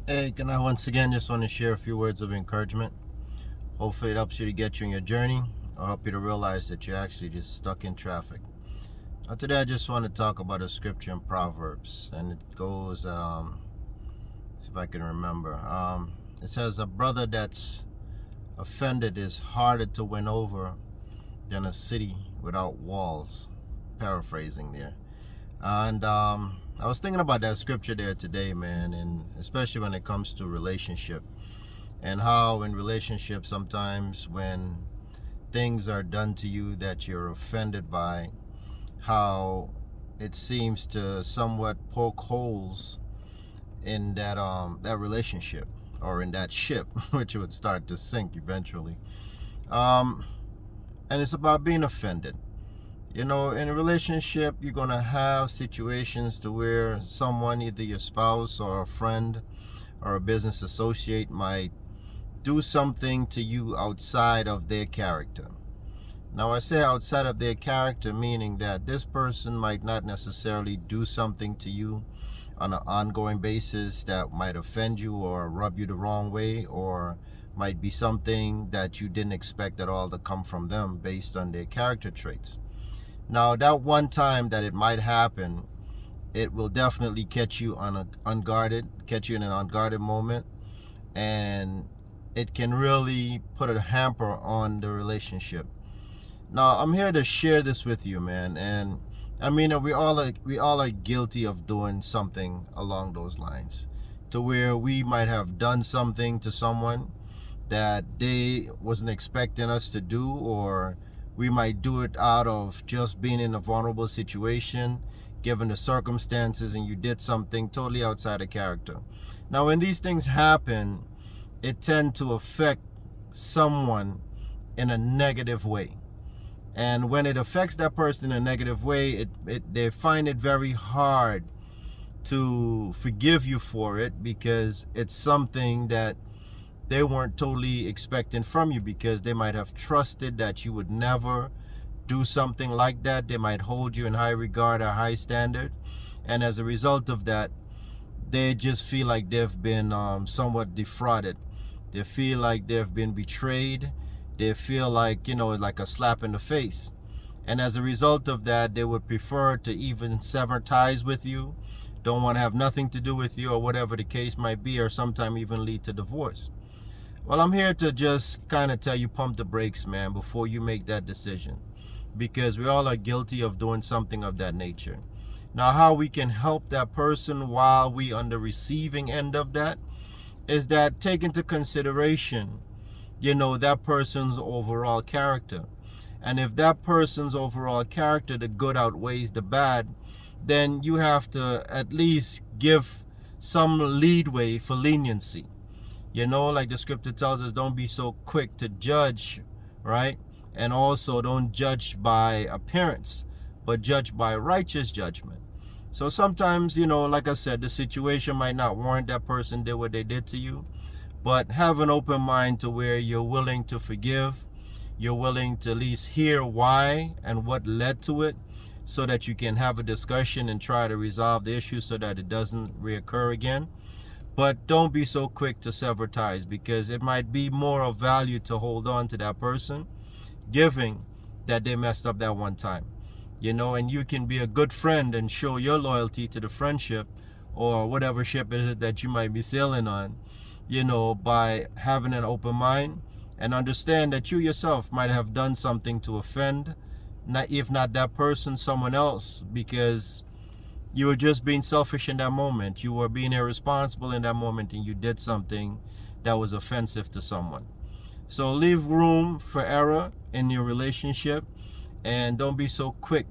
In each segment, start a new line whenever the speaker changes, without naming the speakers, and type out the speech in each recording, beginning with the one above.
Hey, can I once again just want to share a few words of encouragement? Hopefully, it helps you to get you in your journey or help you to realize that you're actually just stuck in traffic. Today, I just want to talk about a scripture in Proverbs, and it goes, see if I can remember. It says, a brother that's offended is harder to win over than a city without walls. Paraphrasing there. And I was thinking about that scripture there today, man, and especially when it comes to relationship and how in relationships sometimes when things are done to you that you're offended by, how it seems to somewhat poke holes in that relationship or in that ship, which would start to sink eventually. Um, and it's about being offended. You know, in a relationship, you're gonna have situations to where someone, either your spouse or a friend or a business associate, might do something to you outside of their character. Now, I say outside of their character, meaning that this person might not necessarily do something to you on an ongoing basis that might offend you or rub you the wrong way, or might be something that you didn't expect at all to come from them based on their character traits. Now, that one time that it might happen, it will definitely catch you catch you in an unguarded moment, and it can really put a hamper on the relationship. Now, I'm here to share this with you, man, and I mean we all are guilty of doing something along those lines, to where we might have done something to someone that they wasn't expecting us to do, or we might do it out of just being in a vulnerable situation given the circumstances, and you did something totally outside of character. Now, when these things happen, it tend to affect someone in a negative way, and when it affects that person in a negative way, they find it very hard to forgive you for it, because it's something that they weren't totally expecting from you, because they might have trusted that you would never do something like that. They might hold you in high regard or high standard, and as a result of that, they just feel like they've been somewhat defrauded. They feel like they've been betrayed. They feel like, like a slap in the face. And as a result of that, they would prefer to even sever ties with you, don't want to have nothing to do with you, or whatever the case might be, or sometimes even lead to divorce. Well, I'm here to just kind of tell you, pump the brakes, man, before you make that decision, because we all are guilty of doing something of that nature. Now, how we can help that person while we on the receiving end of that is that take into consideration, that person's overall character. And if that person's overall character, the good outweighs the bad, then you have to at least give some leadway for leniency. Like the scripture tells us, don't be so quick to judge, right? And also don't judge by appearance, but judge by righteous judgment. So sometimes, like I said, the situation might not warrant that person did what they did to you, but have an open mind to where you're willing to forgive. You're willing to at least hear why and what led to it, so that you can have a discussion and try to resolve the issue so that it doesn't reoccur again. But don't be so quick to sever ties, because it might be more of value to hold on to that person, giving that they messed up that one time. And you can be a good friend and show your loyalty to the friendship or whatever ship it is that you might be sailing on, by having an open mind, and understand that you yourself might have done something to offend, not if not that person, someone else, because you were just being selfish in that moment. You were being irresponsible in that moment, and you did something that was offensive to someone. So leave room for error in your relationship, and don't be so quick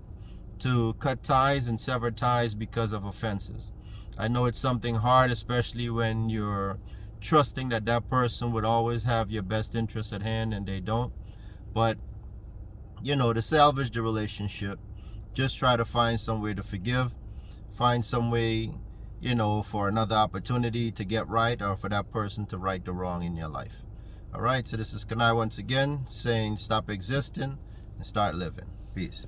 to cut ties and sever ties because of offenses. I know it's something hard, especially when you're trusting that that person would always have your best interest at hand, and they don't. But, to salvage the relationship, just try to find some way to forgive, find some way, for another opportunity to get right, or for that person to right the wrong in your life. All right, so this is Kanai once again saying stop existing and start living. Peace.